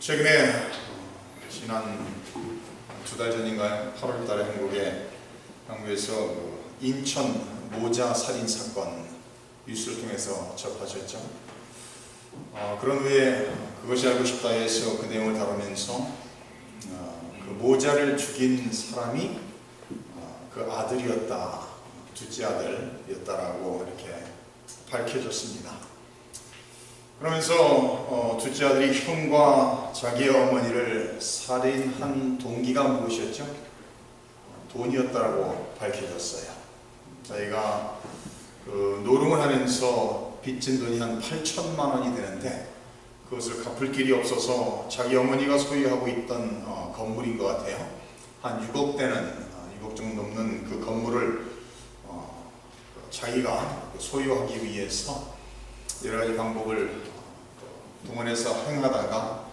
최근에 지난 2달 전인가요? 8월 달에 한국에서 인천 모자 살인 사건 뉴스를 통해서 접하셨죠. 그런 후에 그것이 알고 싶다 해서 그 내용을 다루면서 그 모자를 죽인 사람이 그 아들이었다, 둘째 아들이었다라고 이렇게 밝혀졌습니다. 그러면서 둘째 아들이 형과 자기의 어머니를 살인한 동기가 무엇이었죠? 돈이었다라고 밝혀졌어요. 저희가 그 노름을 하면서 빚진 돈이 한 8천만 원이 되는데 그것을 갚을 길이 없어서 자기 어머니가 소유하고 있던 건물인 것 같아요. 한 6억 되는 6억 정도 넘는 그 건물을 자기가 소유하기 위해서 여러 가지 방법을 동원해서 행하다가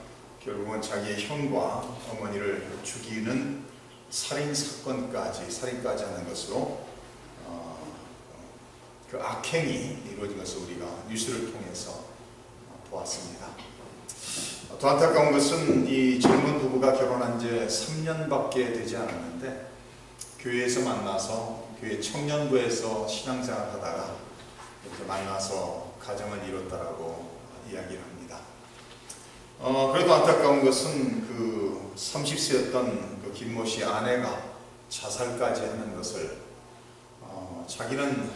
결국은 자기의 형과 어머니를 죽이는 살인까지 하는 것으로 그 악행이 이루어진 것을 우리가 뉴스를 통해서 보았습니다. 더 안타까운 것은 이 젊은 부부가 결혼한 지 3년밖에 되지 않았는데 교회에서 만나서 교회 청년부에서 신앙생활 하다가 이렇게 만나서 가정을 이뤘다라고 이야기를 합니다. 그래도 안타까운 것은 그 30세였던 그 김모 씨 아내가 자살까지 하는 것을 자기는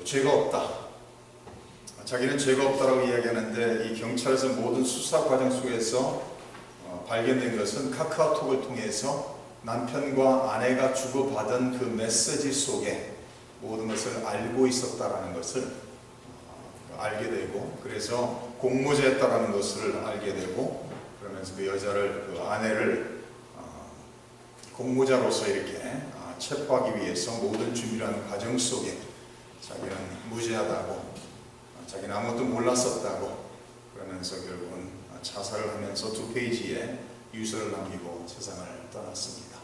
죄가 없다. 자기는 죄가 없다라고 이야기하는데 이 경찰에서 모든 수사 과정 속에서 발견된 것은 카카오톡을 통해서 남편과 아내가 주고받은 그 메시지 속에 모든 것을 알고 있었다라는 것을 알게 되고, 그래서 공모자였다라는 것을 알게 되고, 그러면서 그 여자를, 그 아내를 공모자로서 이렇게 체포하기 위해서 모든 준비를 하는 과정 속에 자기는 무죄하다고, 자기는 아무것도 몰랐었다고, 그러면서 결국은 자살을 하면서 2페이지에 유서를 남기고 세상을 떠났습니다.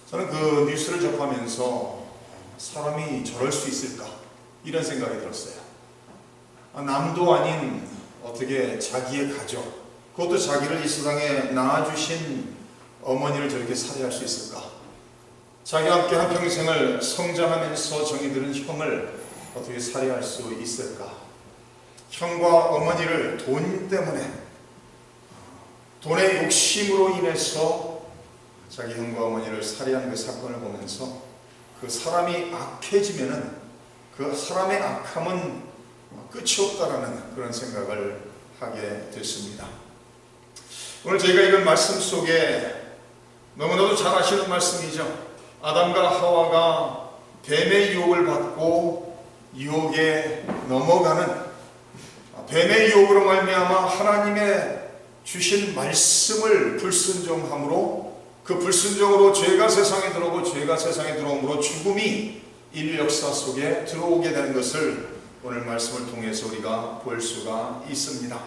저는 그 뉴스를 접하면서 사람이 저럴 수 있을까? 이런 생각이 들었어요. 남도 아닌 어떻게 자기의 가족, 그것도 자기를 이 세상에 낳아주신 어머니를 저렇게 살해할 수 있을까? 자기와 함께 한평생을 성장하면서 정이 드는 형을 어떻게 살해할 수 있을까? 형과 어머니를 돈 때문에, 돈의 욕심으로 인해서 자기 형과 어머니를 살해한 그 사건을 보면서 그 사람이 악해지면은 그 사람의 악함은 끝이 없다라는 그런 생각을 하게 됐습니다. 오늘 저희가 읽은 말씀 속에 너무나도 잘 아시는 말씀이죠. 아담과 하와가 뱀의 유혹을 받고 유혹에 넘어가는, 뱀의 유혹으로 말미암아 하나님의 주신 말씀을 불순종함으로, 그 불순종으로 죄가 세상에 들어오고 죄가 세상에 들어옴으로 죽음이 인류 역사 속에 들어오게 되는 것을 오늘 말씀을 통해서 우리가 볼 수가 있습니다.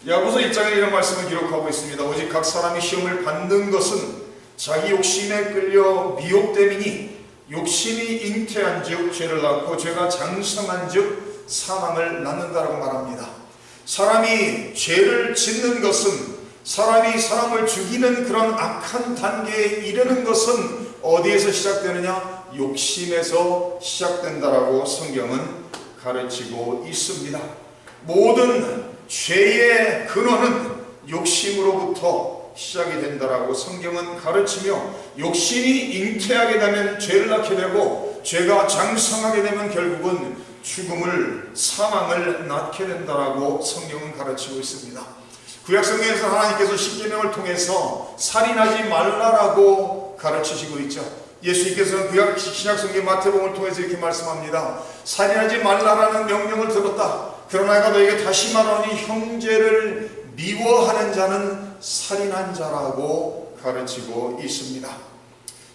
야고보서 1장에 이런 말씀을 기록하고 있습니다. 오직 각 사람이 시험을 받는 것은 자기 욕심에 끌려 미혹됨이니 욕심이 잉태한 즉 죄를 낳고 죄가 장성한 즉 사망을 낳는다라고 말합니다. 사람이 죄를 짓는 것은, 사람이 사람을 죽이는 그런 악한 단계에 이르는 것은 어디에서 시작되느냐? 욕심에서 시작된다라고 성경은 가르치고 있습니다. 모든 죄의 근원은 욕심으로부터 시작이 된다라고 성경은 가르치며, 욕심이 잉태하게 되면 죄를 낳게 되고 죄가 장성하게 되면 결국은 죽음을, 사망을 낳게 된다라고 성경은 가르치고 있습니다. 구약성경에서 하나님께서 십계명을 통해서 살인하지 말라라고 가르치시고 있죠. 예수님께서는 구약 신약성경 마태복음을 통해서 이렇게 말씀합니다. 살인하지 말라라는 명령을 들었다. 그러나 내가 너에게 다시 말하니 형제를 미워하는 자는 살인한 자라고 가르치고 있습니다.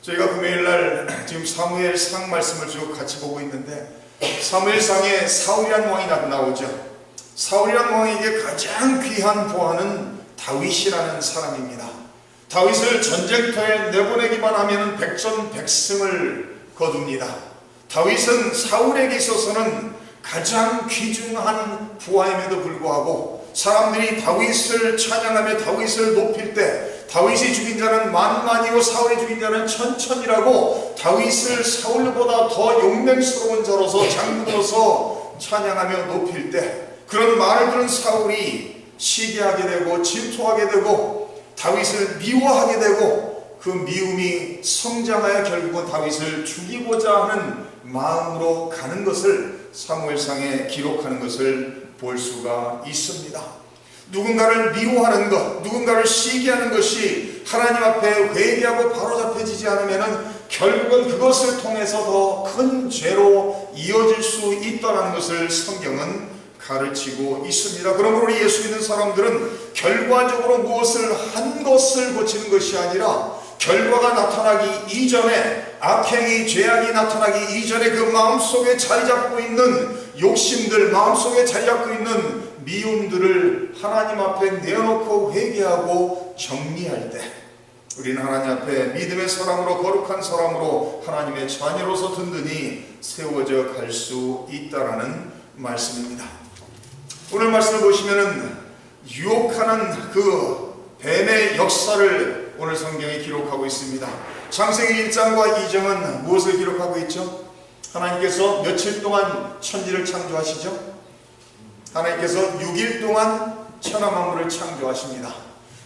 저희가 금요일날 지금 사무엘상 말씀을 쭉 같이 보고 있는데, 사무엘상에 사울이라는 왕이 나오죠. 사울이라는 왕에게 가장 귀한 보안은 다윗이라는 사람입니다. 다윗을 전쟁터에 내보내기만 하면 백전백승을 거둡니다. 다윗은 사울에게 있어서는 가장 귀중한 부하임에도 불구하고 사람들이 다윗을 찬양하며 다윗을 높일 때 다윗이 죽인 자는 만만이요 사울이 죽인 자는 천천이라고 다윗을 사울보다 더 용맹스러운 자로서 장군으로서 찬양하며 높일 때 그런 말을 들은 사울이 시기하게 되고 질투하게 되고 다윗을 미워하게 되고 그 미움이 성장하여 결국은 다윗을 죽이고자 하는 마음으로 가는 것을 사무엘상에 기록하는 것을 볼 수가 있습니다. 누군가를 미워하는 것, 누군가를 시기하는 것이 하나님 앞에 회개하고 바로잡혀지지 않으면 결국은 그것을 통해서 더 큰 죄로 이어질 수 있다는 것을 성경은 가르치고 있습니다. 그러므로 우리 예수 믿는 사람들은 결과적으로 무엇을 한 것을 고치는 것이 아니라 결과가 나타나기 이전에, 악행이 죄악이 나타나기 이전에 그 마음속에 자리 잡고 있는 욕심들, 마음속에 자리 잡고 있는 미움들을 하나님 앞에 내어놓고 회개하고 정리할 때 우리는 하나님 앞에 믿음의 사람으로, 거룩한 사람으로 하나님의 자녀로서 든든히 세워져 갈 수 있다라는 말씀입니다. 오늘 말씀을 보시면은 유혹하는 그 뱀의 역사를 오늘 성경이 기록하고 있습니다. 창세기 1장과 2장은 무엇을 기록하고 있죠? 하나님께서 며칠 동안 천지를 창조하시죠? 하나님께서 6일 동안 천하 만물을 창조하십니다.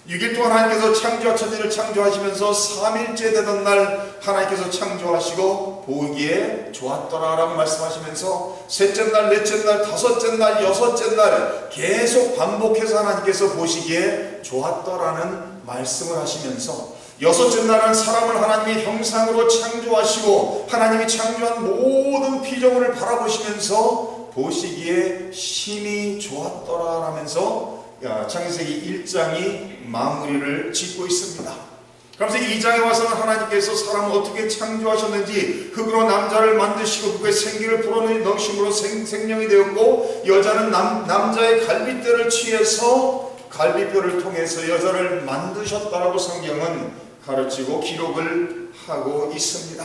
6일 동안 하나님께서 천지를 창조하시면서 3일째 되던 날 하나님께서 창조하시고 보기에 좋았더라라고 말씀하시면서 셋째 날, 넷째 날, 다섯째 날, 여섯째 날 계속 반복해서 하나님께서 보시기에 좋았더라는 말씀을 하시면서 여섯째 날은 사람을 하나님의 형상으로 창조하시고 하나님이 창조한 모든 피조물을 바라보시면서 보시기에 심히 좋았더라 하면서 창세기 1장이 마무리를 짓고 있습니다. 그러면서 2장에 와서는 하나님께서 사람을 어떻게 창조하셨는지 흙으로 남자를 만드시고 그의 생기를 불어넣으심으로 생명이 되었고 여자는 남자의 갈빗대를 취해서 갈빗뼈를 통해서 여자를 만드셨다라고 성경은 가르치고 기록을 하고 있습니다.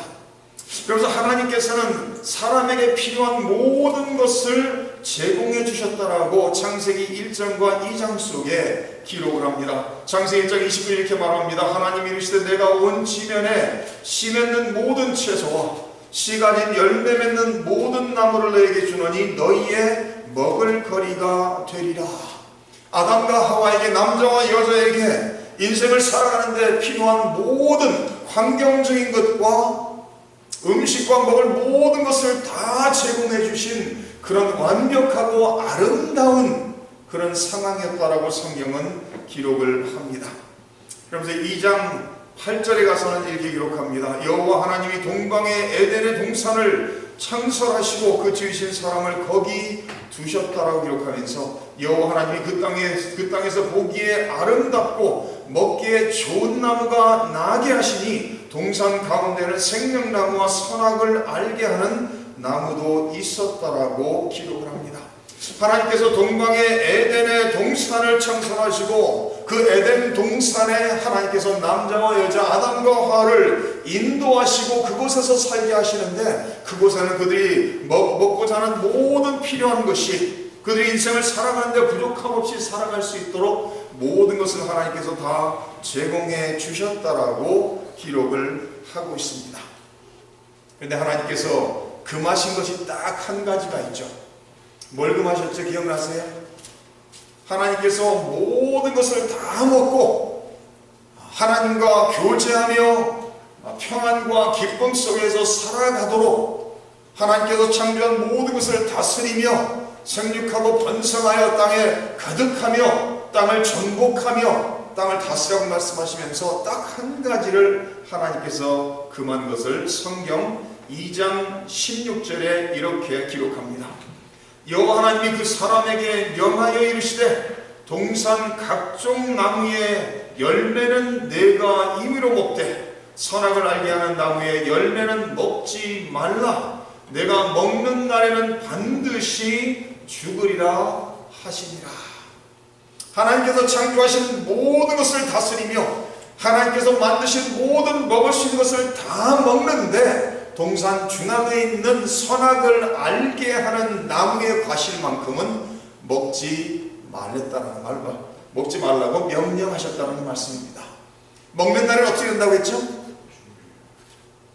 그래서 하나님께서는 사람에게 필요한 모든 것을 제공해 주셨다라고 창세기 1장과 2장 속에 기록을 합니다. 창세기 1장 29절 이렇게 말합니다. 하나님이 이르시되 내가 온 지면에 씨 맺는 모든 채소와 씨 가진 열매 맺는 모든 나무를 너에게 주노니 너희의 먹을 거리가 되리라. 아담과 하와에게, 남자와 여자에게 인생을 살아가는데 필요한 모든 환경적인 것과 음식과 먹을 모든 것을 다 제공해 주신 그런 완벽하고 아름다운 그런 상황이었다라고 성경은 기록을 합니다. 그러면서 2장 8절에 가서는 이렇게 기록합니다. 여호와 하나님이 동방의 에덴의 동산을 창설하시고 그 지으신 사람을 거기 두셨다라고 기록하면서 여호와 하나님이 그 땅에서 보기에 아름답고 먹기에 좋은 나무가 나게 하시니 동산 가운데는 생명나무와 선악을 알게 하는 나무도 있었다라고 기록을 합니다. 하나님께서 동방의 에덴의 동산을 창설하시고 그 에덴 동산에 하나님께서 남자와 여자 아담과 하와를 인도하시고 그곳에서 살게 하시는데 그곳에는 그들이 먹고자 하는 모든 필요한 것이 그들이 인생을 살아가는데 부족함 없이 살아갈 수 있도록 모든 것을 하나님께서 다 제공해 주셨다라고 기록을 하고 있습니다. 그런데 하나님께서 금하신 것이 딱 한 가지가 있죠. 뭘 금하셨죠? 기억나세요? 하나님께서 모든 것을 다 먹고 하나님과 교제하며 평안과 기쁨 속에서 살아가도록 하나님께서 창조한 모든 것을 다스리며 생육하고 번성하여 땅에 가득하며 땅을 정복하며 땅을 다스리라고 말씀하시면서 딱 한 가지를 하나님께서 금한 것을 성경 2장 16절에 이렇게 기록합니다. 여호와 하나님이 그 사람에게 명하여 이르시되 동산 각종 나무의 열매는 내가 임의로 먹되 선악을 알게 하는 나무의 열매는 먹지 말라. 내가 먹는 날에는 반드시 죽으리라 하시니라. 하나님께서 창조하신 모든 것을 다스리며 하나님께서 만드신 모든 먹을 수 있는 것을 다 먹는데 동산 중앙에 있는 선악을 알게 하는 나무의 과실만큼은 먹지 말했다는 말, 먹지 말라고 명령하셨다는 말씀입니다. 먹는 날은 어떻게 된다고 했죠?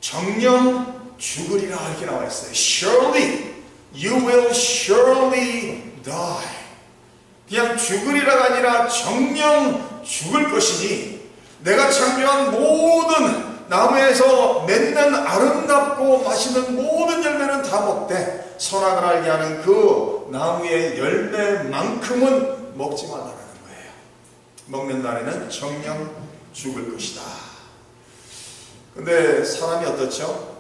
정령 죽으리라 이렇게 나와 있어요. Surely, you will surely die. 그냥 죽으리라가 아니라 정령 죽을 것이니 내가 창조한 모든 나무에서 맺는 아름답고 맛있는 모든 열매는 다 먹되 선악을 알게 하는 그 나무의 열매만큼은 먹지 말라는 거예요. 먹는 날에는 정령 죽을 것이다. 근데 사람이 어떻죠?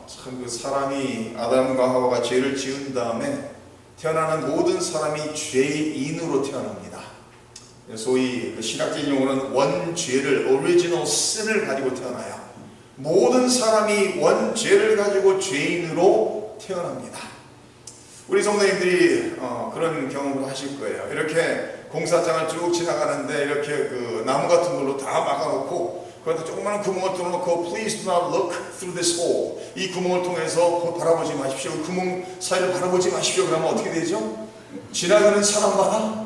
참 그 사람이 아담과 하와가 죄를 지은 다음에 태어나는 모든 사람이 죄인으로 태어납니다. 소위 그 신학적인 용어는 원죄를, original sin을 가지고 태어나요. 모든 사람이 원죄를 가지고 죄인으로 태어납니다. 우리 성도님들이 그런 경험을 하실 거예요. 이렇게 공사장을 쭉 지나가는데 이렇게 그 나무 같은 걸로 다 막아놓고 그런데 조그마한 구멍을 뚫어놓고 Please do not look through this hole. 이 구멍을 통해서 바라보지 마십시오. 구멍 사이를 바라보지 마십시오. 그러면 어떻게 되죠? 지나가는 사람마다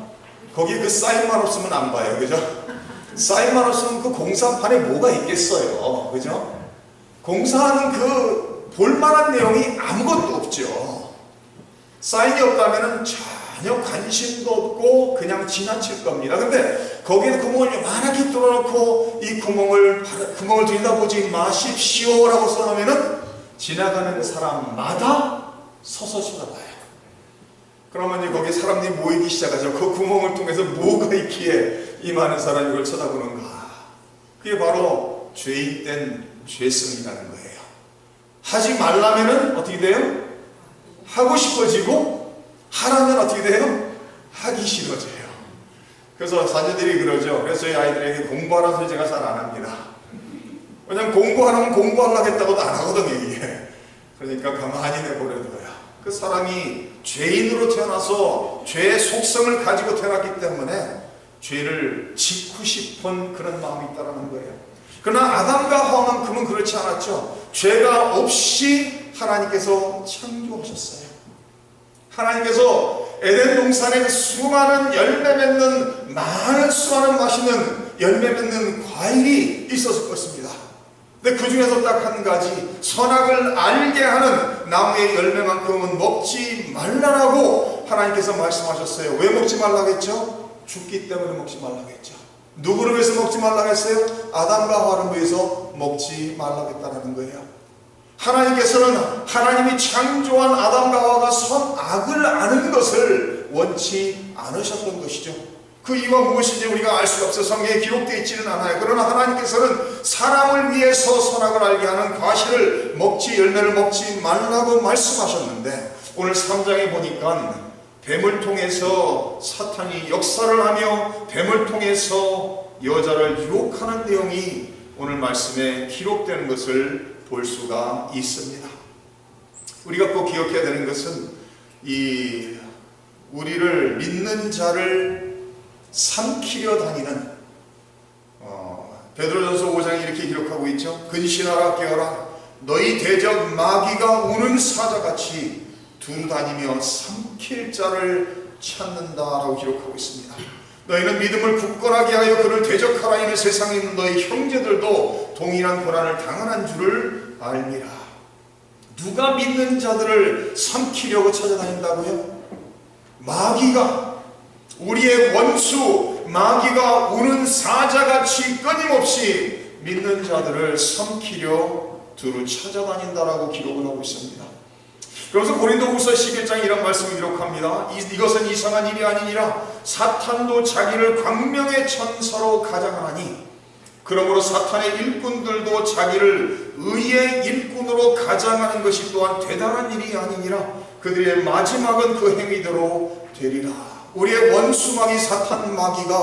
거기에 그 사인만 없으면 안 봐요. 그죠? 사인만 없으면 그 공사판에 뭐가 있겠어요. 그죠? 공사하는 그 볼만한 내용이 아무것도 없죠. 사인이 없다면 전혀 관심도 없고 그냥 지나칠 겁니다. 근데 거기에 구멍을 요만하게 뚫어놓고 이 구멍을 들여다보지 마십시오 라고 써놓으면 지나가는 사람마다 서서 쳐다봐요. 그러면 이제 거기에 사람들이 모이기 시작하죠. 그 구멍을 통해서 뭐가 있기에 이 많은 사람이 이걸 쳐다보는가. 그게 바로 죄인된 죄성이라는 거예요. 하지 말라면은 어떻게 돼요? 하고 싶어지고 하라면 어떻게 돼요? 하기 싫어져요. 그래서 자녀들이 그러죠. 그래서 저희 아이들에게 공부하라는 소리 제가 잘 안 합니다. 왜냐면 공부하라면 공부하려고 했다고도 안 하거든요, 이게. 그러니까 가만히 내버려둬요. 그 사람이 죄인으로 태어나서 죄의 속성을 가지고 태어났기 때문에 죄를 짓고 싶은 그런 마음이 있다는 거예요. 그러나 아담과 하와만큼은 그렇지 않았죠. 죄가 없이 하나님께서 창조하셨어요. 하나님께서 에덴 동산에 수많은 열매 맺는 수많은 맛있는 열매 맺는 과일이 있었을 것입니다. 근데 그 중에서 딱 한 가지 선악을 알게 하는 나무의 열매만큼은 먹지 말라라고 하나님께서 말씀하셨어요. 왜 먹지 말라고 했죠? 죽기 때문에 먹지 말라고 했죠. 누구를 위해서 먹지 말라고 했어요? 아담과 하와를 위해서 먹지 말라고 했다는 거예요. 하나님께서는 하나님이 창조한 아담과 하와가 선악을 아는 것을 원치 않으셨던 것이죠. 그 이유가 무엇인지 우리가 알 수가 없어요. 성경에 기록되어 있지는 않아요. 그러나 하나님께서는 사람을 위해서 선악을 알게 하는 과실을 열매를 먹지 말라고 말씀하셨는데 오늘 3장에 보니까 뱀을 통해서 사탄이 역사를 하며 뱀을 통해서 여자를 유혹하는 내용이 오늘 말씀에 기록되는 것을 볼 수가 있습니다. 우리가 꼭 기억해야 되는 것은 우리를 믿는 자를 삼키려 다니는 베드로전서 5장이 이렇게 기록하고 있죠. 근신하라 깨어라 너희 대적 마귀가 우는 사자같이 두루 다니며 삼킬 자를 찾는다라고 기록하고 있습니다. 너희는 믿음을 굳건하게 하여 그를 대적하라. 이는 세상에 있는 너희 형제들도 동일한 고난을 당하는 줄을 알미라. 누가 믿는 자들을 삼키려고 찾아다닌다고요? 마귀가, 우리의 원수 마귀가 우는 사자같이 끊임없이 믿는 자들을 삼키려 두루 찾아다닌다라고 기록을 하고 있습니다. 그래서 고린도후서 11장 이런 말씀을 기록합니다. 이것은 이상한 일이 아니니라. 사탄도 자기를 광명의 천사로 가장하나니 그러므로 사탄의 일꾼들도 자기를 의의 일꾼으로 가장하는 것이 또한 대단한 일이 아니니라. 그들의 마지막은 그 행위대로 되리라. 우리의 원수 마귀 사탄 마귀가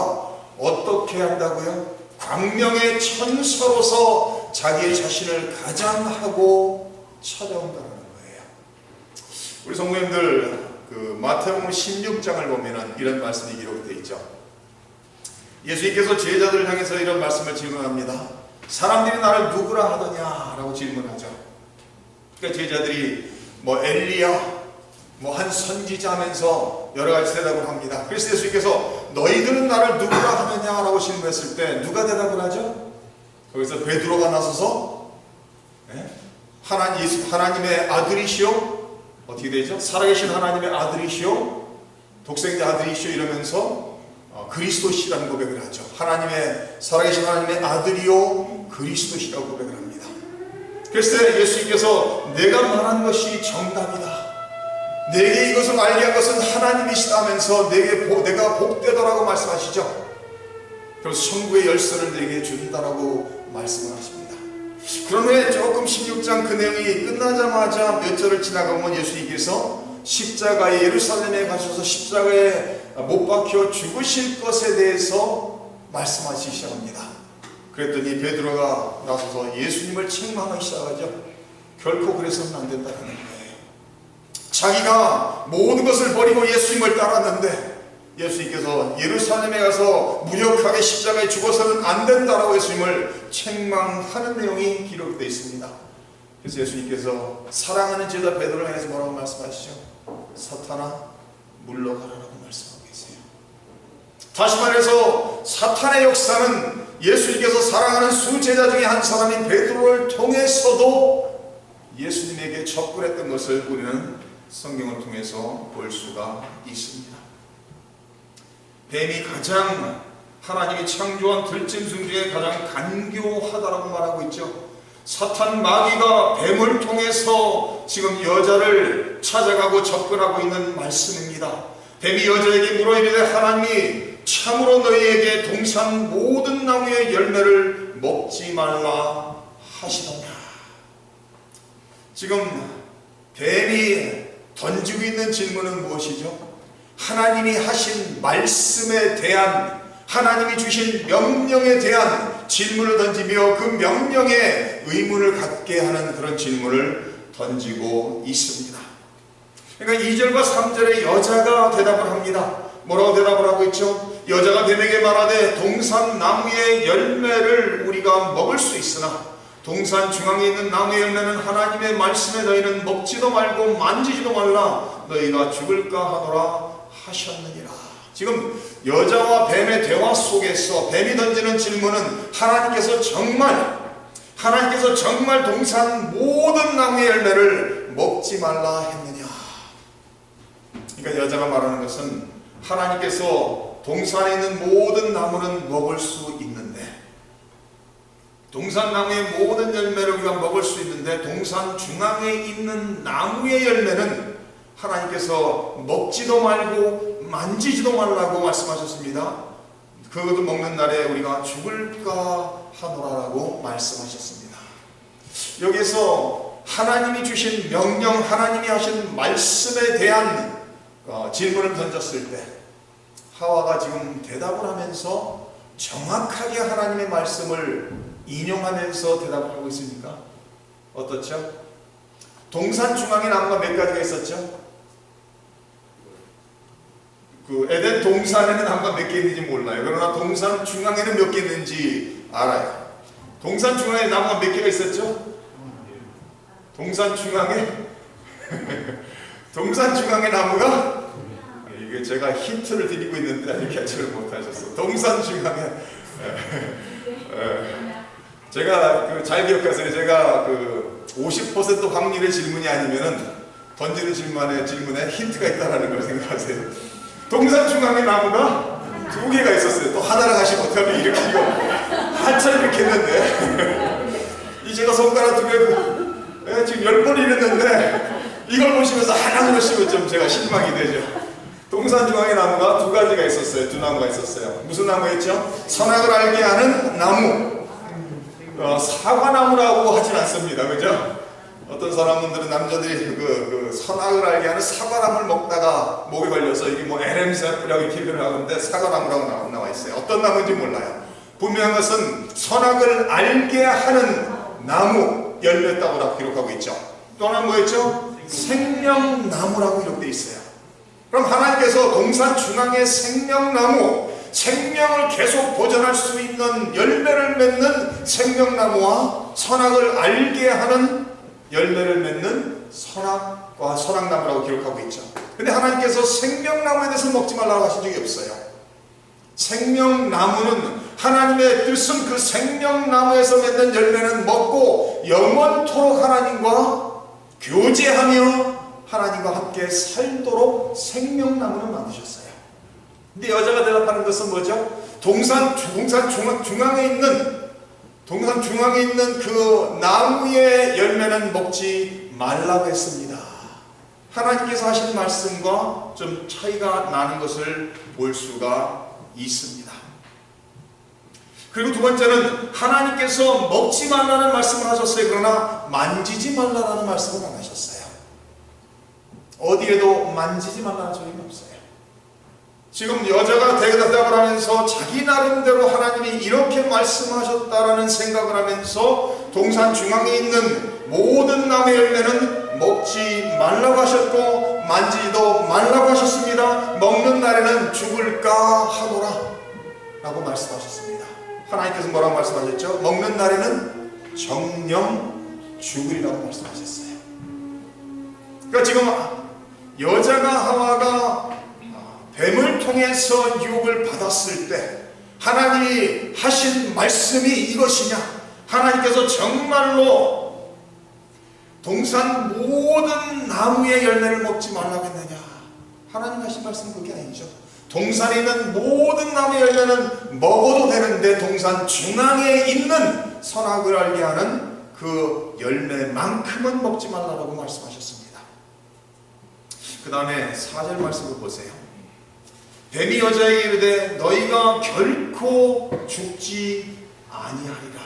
어떻게 한다고요? 광명의 천사로서 자기의 자신을 가장하고 찾아온다는 거예요. 우리 성도님들 마태복음 16장을 보면 이런 말씀이 기록되어 있죠. 예수님께서 제자들을 향해서 이런 말씀을 질문합니다. 사람들이 나를 누구라 하더냐? 라고 질문하죠. 그러니까 제자들이 엘리야, 뭐 한 선지자 하면서 여러 가지 대답을 합니다. 그래서 예수님께서 너희들은 나를 누구라 하느냐라고 질문했을 때 누가 대답을 하죠? 거기서 베드로가 나서서 하나님의 아들이시오, 어떻게 되죠? 살아계신 하나님의 아들이시오, 독생자 아들이시오 이러면서 그리스도시라는 고백을 하죠. 살아계신 하나님의 아들이요 그리스도시라고 고백을 합니다. 그래서 예수님께서 내가 말한 것이 정답이다, 내게 이것을 알게 한 것은 하나님이시다 하면서 내가 복되더라고 말씀하시죠. 그래서 천국의 열쇠를 내게 준다라고 말씀을 하십니다. 그런 후에 조금 16장 그 내용이 끝나자마자 몇 절을 지나가면 예수님께서 십자가에 예루살렘에 가셔서 십자가에 못 박혀 죽으실 것에 대해서 말씀하시기 시작합니다. 그랬더니 베드로가 나서서 예수님을 책망하기 시작하죠. 결코 그래서는 안 된다는 거예요. 자기가 모든 것을 버리고 예수님을 따랐는데 예수님께서 예루살렘에 가서 무력하게 십자가에 죽어서는 안 된다라고 예수님을 책망하는 내용이 기록되어 있습니다. 그래서 예수님께서 사랑하는 제자 베드로를 향해서 뭐라고 말씀하시죠? 사탄아 물러가라라고 말씀하고 계세요. 다시 말해서 사탄의 역사는 예수님께서 사랑하는 수제자 중에 한 사람인 베드로를 통해서도 예수님에게 접근했던 것을 우리는 성경을 통해서 볼 수가 있습니다. 뱀이 가장 하나님이 창조한 들짐승 중에 가장 간교하다라고 말하고 있죠. 사탄 마귀가 뱀을 통해서 지금 여자를 찾아가고 접근하고 있는 말씀입니다. 뱀이 여자에게 물어 이르되 하나님이 참으로 너희에게 동산 모든 나무의 열매를 먹지 말라 하시더냐. 지금 뱀이 던지고 있는 질문은 무엇이죠? 하나님이 하신 말씀에 대한, 하나님이 주신 명령에 대한 질문을 던지며 그 명령에 의문을 갖게 하는 그런 질문을 던지고 있습니다. 그러니까 2절과 3절에 여자가 대답을 합니다. 뭐라고 대답을 하고 있죠? 여자가 뱀에게 말하되 동산 나무의 열매를 우리가 먹을 수 있으나 동산 중앙에 있는 나무의 열매는 하나님의 말씀에 너희는 먹지도 말고 만지지도 말라 너희가 죽을까 하노라 하셨느니라. 지금 여자와 뱀의 대화 속에서 뱀이 던지는 질문은 하나님께서 정말 동산 모든 나무의 열매를 먹지 말라 했느냐. 그러니까 여자가 말하는 것은 하나님께서 동산에 있는 모든 나무는 먹을 수 있는데, 동산나무의 모든 열매를 우리가 먹을 수 있는데 동산 중앙에 있는 나무의 열매는 하나님께서 먹지도 말고 만지지도 말라고 말씀하셨습니다. 그것도 먹는 날에 우리가 죽을까 하노라라고 말씀하셨습니다. 여기서 하나님이 주신 명령, 하나님이 하신 말씀에 대한 질문을 던졌을 때 하와가 지금 대답을 하면서 정확하게 하나님의 말씀을 인용하면서 대답을 하고 있으니까 어떻죠? 동산 중앙에 나무가 몇 가지가 있었죠? 그 에덴 동산에는 나무가 몇 개 있는지 몰라요. 그러나 동산 중앙에는 몇 개 있는지 알아요. 동산 중앙에 나무가 몇 개가 있었죠? 동산 중앙에 동산 중앙에 나무가, 이게 제가 힌트를 드리고 있는데 이렇게 하지를 못하셨어. 동산 중앙에 제가 잘 기억하세요. 제가 50% 확률의 질문이 아니면은 던지는 질문에 힌트가 있다라는 걸 생각하세요. 동산 중앙에 나무가 2개가 있었어요. 또 하나를 하시 못하면 이렇게 이거 한참 이렇게 했는데 이 제가 손가락 2개 지금 10번 이랬는데 이걸 보시면서 하나 그러시면 좀 제가 실망이 되죠. 동산 중앙에 나무가 2가지가 있었어요. 2나무가 있었어요. 무슨 나무였죠? 선악을 알게 하는 나무. 사과나무라고 하진 않습니다. 그죠? 어떤 사람들은 남자들이 그 선악을 알게 하는 사과나무를 먹다가 목에 걸려서 이게 뭐 LM세라고 이렇게 하는데 사과나무라고 나와 있어요. 어떤 나무인지 몰라요. 분명한 것은 선악을 알게 하는 나무 열매다고 기록하고 있죠. 또 하나는 뭐였죠? 생명나무라고 기록되어 있어요. 그럼 하나님께서 동산 중앙의 생명나무, 생명을 계속 보존할 수 있는 열매를 맺는 생명나무와 선악을 알게 하는 열매를 맺는 선악과 선악나무라고 기록하고 있죠. 근데 하나님께서 생명나무에 대해서 먹지 말라고 하신 적이 없어요. 생명나무는 하나님의 뜻은 그 생명나무에서 맺는 열매는 먹고 영원토록 하나님과 교제하며 하나님과 함께 살도록 생명나무를 만드셨어요. 근데 여자가 대답하는 것은 뭐죠? 동산 중앙에 있는 그 나무의 열매는 먹지 말라고 했습니다. 하나님께서 하신 말씀과 좀 차이가 나는 것을 볼 수가 있습니다. 그리고 두 번째는 하나님께서 먹지 말라는 말씀을 하셨어요. 그러나 만지지 말라는 말씀을 안 하셨어요. 어디에도 만지지 말라는 소리는 없어요. 지금 여자가 대답을 하면서 자기 나름대로 하나님이 이렇게 말씀하셨다라는 생각을 하면서 동산 중앙에 있는 모든 나무의 열매는 먹지 말라고 하셨고 만지지도 말라고 하셨습니다. 먹는 날에는 죽을까 하노라 라고 말씀하셨습니다. 하나님께서 뭐라고 말씀하셨죠? 먹는 날에는 정령 죽으리라고 말씀하셨어요. 그러니까 지금 여자가 하와가 뱀을 통해서 유혹을 받았을 때 하나님이 하신 말씀이 이것이냐? 하나님께서 정말로 동산 모든 나무의 열매를 먹지 말라고 했느냐? 하나님 하신 말씀은 그게 아니죠. 동산에 있는 모든 나무의 열매는 먹어도 되는데 동산 중앙에 있는 선악을 알게 하는 그 열매만큼은 먹지 말라고 말씀하셨습니다. 그 다음에 4절 말씀을 보세요. 뱀이 여자에게 이르되 너희가 결코 죽지 아니하리라.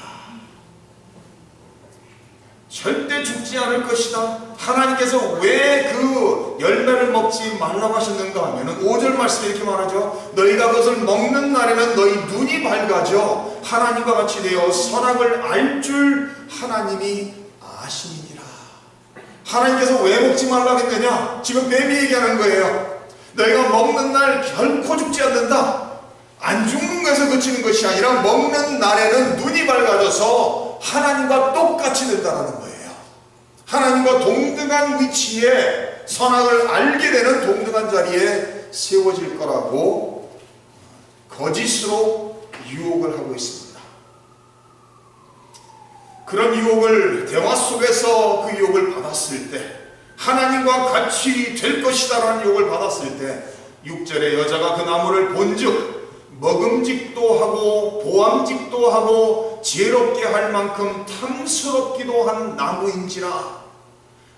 절대 죽지 않을 것이다. 하나님께서 왜 그 열매를 먹지 말라고 하셨는가 하면 5절 말씀에 이렇게 말하죠. 너희가 그것을 먹는 날에는 너희 눈이 밝아져 하나님과 같이 되어 선악을 알 줄 하나님이 아시니라. 하나님께서 왜 먹지 말라고 했느냐? 지금 뱀이 얘기하는 거예요. 너희가 먹는 날 결코 죽지 않는다. 안 죽는 것에서 그치는 것이 아니라 먹는 날에는 눈이 밝아져서 하나님과 똑같이 된다는 거예요. 하나님과 동등한 위치에 선악을 알게 되는 동등한 자리에 세워질 거라고 거짓으로 유혹을 하고 있습니다. 그런 유혹을 대화 속에서 그 유혹을 받았을 때 하나님과 같이 될 것이다 라는 유혹을 받았을 때 6절에 여자가 그 나무를 본즉 먹음직도 하고 보암직도 하고 지혜롭게 할 만큼 탐스럽기도 한 나무인지라.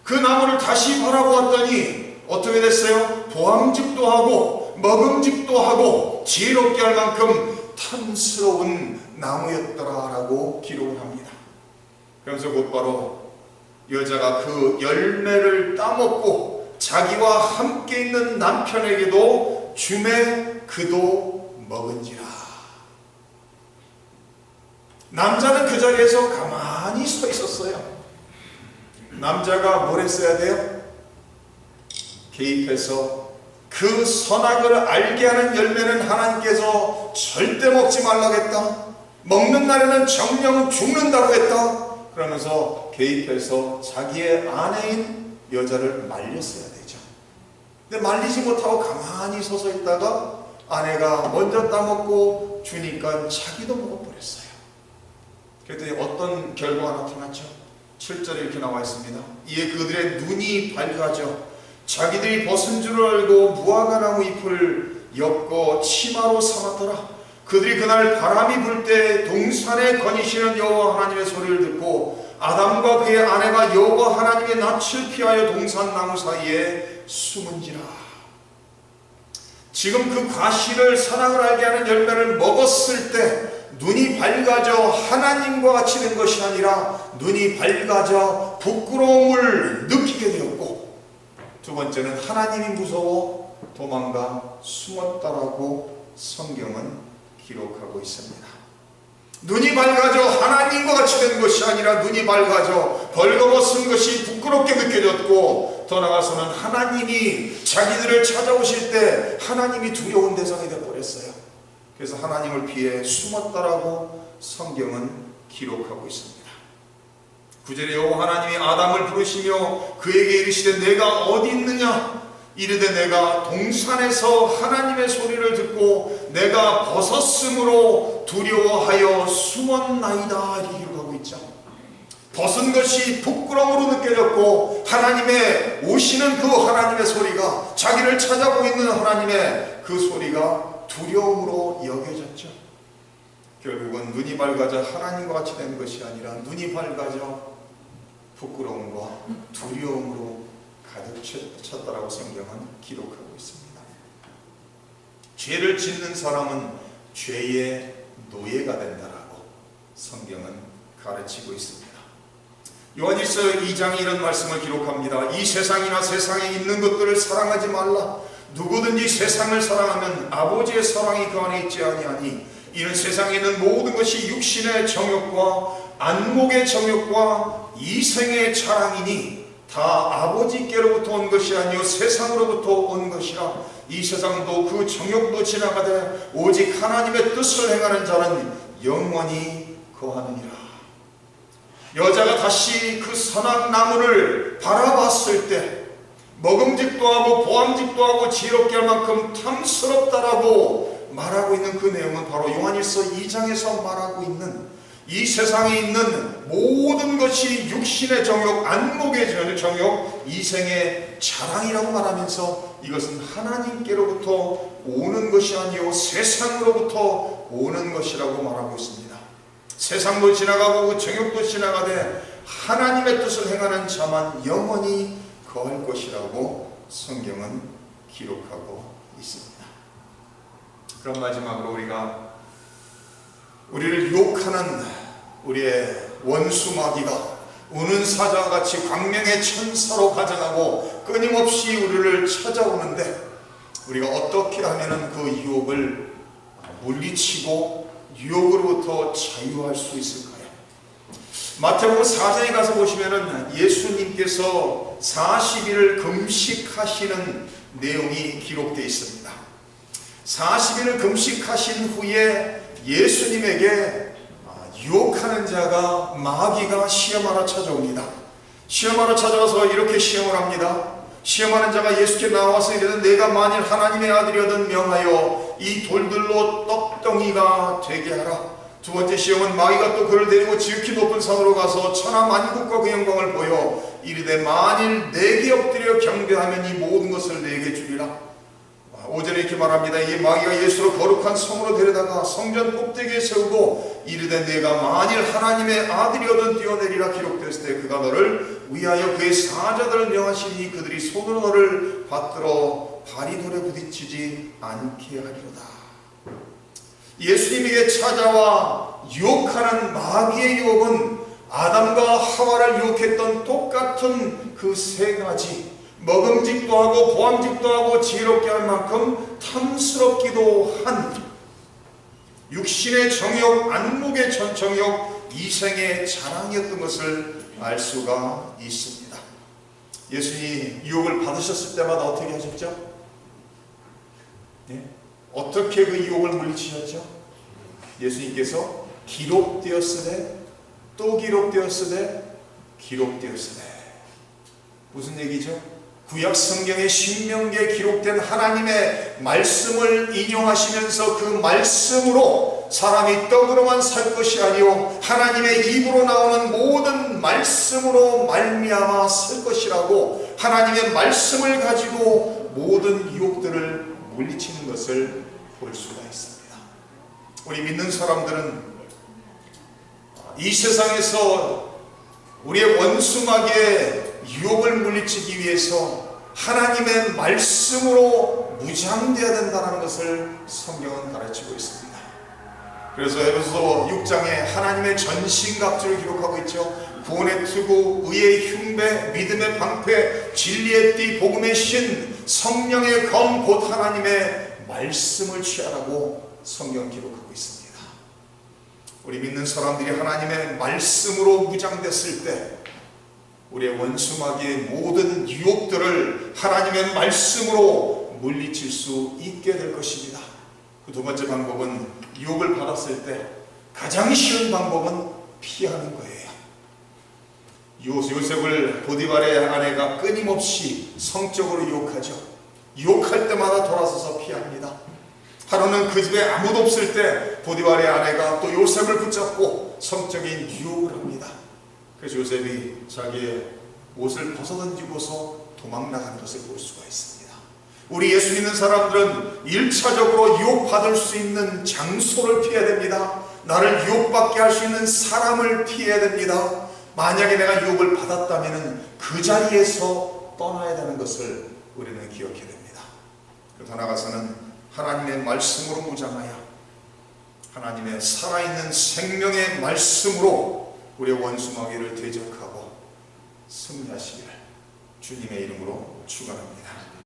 그 나무를 다시 바라보았더니 어떻게 됐어요? 보암직도 하고 먹음직도 하고 지혜롭게 할 만큼 탐스러운 나무였더라 라고 기록을 합니다. 그러면서 곧바로 여자가 그 열매를 따먹고 자기와 함께 있는 남편에게도 주매 그도 먹은지라. 남자는 그 자리에서 가만히 서 있었어요. 남자가 뭘 했어야 돼요? 개입해서 그 선악을 알게 하는 열매는 하나님께서 절대 먹지 말라고 했다. 먹는 날에는 정령 죽는다고 했다. 그러면서 개입해서 자기의 아내인 여자를 말렸어야 되죠. 근데 말리지 못하고 가만히 서서 있다가 아내가 먼저 따먹고 주니까 자기도 먹어버렸어요. 그랬더니 어떤 결과가 나타났죠? 7절에 이렇게 나와 있습니다. 이에 그들의 눈이 밝아져 자기들이 벗은 줄 알고 무화과나무 잎을 엮어 치마로 삼았더라. 그들이 그날 바람이 불 때 동산에 거니시는 여호와 하나님의 소리를 듣고 아담과 그의 아내가 여호와 하나님의 낯을 피하여 동산나무 사이에 숨은지라. 지금 그 과실을 선악을 알게 하는 열매를 먹었을 때 눈이 밝아져 하나님과 같이 된 것이 아니라 눈이 밝아져 부끄러움을 느끼게 되었고, 두 번째는 하나님이 무서워 도망가 숨었다라고 성경은 기록하고 있습니다. 눈이 밝아져 하나님과 같이 된 것이 아니라 눈이 밝아져 벌거벗은 것이 부끄럽게 느껴졌고, 더 나아가서는 하나님이 자기들을 찾아오실 때 하나님이 두려운 대상이 되어버렸어요. 그래서 하나님을 피해 숨었다라고 성경은 기록하고 있습니다. 9절에 여호와 하나님이 아담을 부르시며 그에게 이르시되 내가 어디 있느냐? 이르되 내가 동산에서 하나님의 소리를 듣고 내가 벗었으므로 두려워하여 숨었나이다. 이렇게 기록하고 있죠. 벗은 것이 부끄러움으로 느껴졌고 하나님의 오시는 그 하나님의 소리가, 자기를 찾아오고 있는 하나님의 그 소리가 두려움으로 여겨졌죠. 결국은 눈이 밝아져 하나님과 같이 된 것이 아니라 눈이 밝아져 부끄러움과 두려움으로 가득 찼다라고 성경은 기록하고 있습니다. 죄를 짓는 사람은 죄의 노예가 된다라고 성경은 가르치고 있습니다. 요한일서 2장에 이런 말씀을 기록합니다. 이 세상이나 세상에 있는 것들을 사랑하지 말라. 누구든지 세상을 사랑하면 아버지의 사랑이 그 안에 있지 아니하니 이는 세상에 있는 모든 것이 육신의 정욕과 안목의 정욕과 이생의 자랑이니 다 아버지께로부터 온 것이 아니요 세상으로부터 온 것이라. 이 세상도 그 정욕도 지나가되 오직 하나님의 뜻을 행하는 자는 영원히 거하느니라. 여자가 다시 그 선악 나무를 바라봤을 때 먹음직도 하고 보암직도 하고 지혜롭게 할 만큼 탐스럽다라고 말하고 있는 그 내용은 바로 요한일서 2장에서 말하고 있는 이 세상에 있는 모든 것이 육신의 정욕, 안목의 정욕, 이생의 자랑이라고 말하면서 이것은 하나님께로부터 오는 것이 아니요 세상으로부터 오는 것이라고 말하고 있습니다. 세상도 지나가고 정욕도 지나가되 하나님의 뜻을 행하는 자만 영원히 거할 것이라고 성경은 기록하고 있습니다. 그럼 마지막으로 우리를 유혹하는 우리의 원수 마귀가 우는 사자와 같이 광명의 천사로 가장하고 끊임없이 우리를 찾아오는데 우리가 어떻게 하면 그 유혹을 물리치고 유혹으로부터 자유할 수 있을까요? 마태복음 4장에 가서 보시면은 예수님께서 40일을 금식하시는 내용이 기록되어 있습니다. 40일을 금식하신 후에 예수님에게 유혹하는 자가 마귀가 시험하러 찾아옵니다. 시험하러 찾아와서 이렇게 시험을 합니다. 시험하는 자가 예수께 나와서 이르되 내가 만일 하나님의 아들이거든 명하여 이 돌들로 떡덩이가 되게 하라. 두 번째 시험은 마귀가 또 그를 데리고 지극히 높은 산으로 가서 천하 만국과 그 영광을 보여 이르되 만일 내게 엎드려 경배하면 이 모든 것을 내게 주리라. 5절에 이렇게 말합니다. 이 마귀가 예수를 거룩한 성으로 데려다가 성전 꼭대기에 세우고 이르되 내가 만일 하나님의 아들이거든 뛰어내리라. 기록됐을 때 그가 너를 위하여 그의 사자들을 명하시니 그들이 손으로 너를 받들어 발이 돌에 부딪히지 않게 하리로다. 예수님에게 찾아와 유혹하는 마귀의 유혹은 아담과 하와를 유혹했던 똑같은 그 세 가지, 먹음직도 하고 보암직도 하고 지혜롭게 할 만큼 탐스럽기도 한 육신의 정욕, 안목의 정욕, 이생의 자랑이었던 것을 알 수가 있습니다. 예수님이 유혹을 받으셨을 때마다 어떻게 하셨죠? 네? 어떻게 그 유혹을 물리치셨죠? 예수님께서 기록되었으되 또 기록되었으되 기록되었으되. 무슨 얘기죠? 구약 성경의 신명기에 기록된 하나님의 말씀을 인용하시면서 그 말씀으로 사람이 떡으로만 살 것이 아니요 하나님의 입으로 나오는 모든 말씀으로 말미암아 살 것이라고 하나님의 말씀을 가지고 모든 유혹들을 물리치는 것을 볼 수가 있습니다. 우리 믿는 사람들은 이 세상에서 우리의 원수 마귀의 유혹을 물리치기 위해서 하나님의 말씀으로 무장되어야 된다는 것을 성경은 가르치고 있습니다. 그래서 에베소서 6장에 하나님의 전신갑주를 기록하고 있죠. 구원의 투구, 의의 흉배, 믿음의 방패, 진리의 띠, 복음의 신, 성령의 검, 곧 하나님의 말씀을 취하라고 성경 기록하고 있습니다. 우리 믿는 사람들이 하나님의 말씀으로 무장됐을 때 우리의 원수 마귀의 모든 유혹들을 하나님의 말씀으로 물리칠 수 있게 될 것입니다. 그 두 번째 방법은 유혹을 받았을 때 가장 쉬운 방법은 피하는 거예요. 요셉을 보디발의 아내가 끊임없이 성적으로 유혹하죠. 유혹할 때마다 돌아서서 피합니다. 하루는 그 집에 아무도 없을 때 보디발의 아내가 또 요셉을 붙잡고 성적인 유혹을 합니다. 그래서 요셉이 자기의 옷을 벗어던지고서 도망나간 것을 볼 수가 있습니다. 우리 예수 믿는 사람들은 1차적으로 유혹받을 수 있는 장소를 피해야 됩니다. 나를 유혹받게 할 수 있는 사람을 피해야 됩니다. 만약에 내가 유혹을 받았다면 그 자리에서 떠나야 되는 것을 우리는 기억해야 됩니다. 더 나아가서는 하나님의 말씀으로 무장하여 하나님의 살아있는 생명의 말씀으로 우리의 원수 마귀를 대적하고 승리하시기를 주님의 이름으로 축원합니다.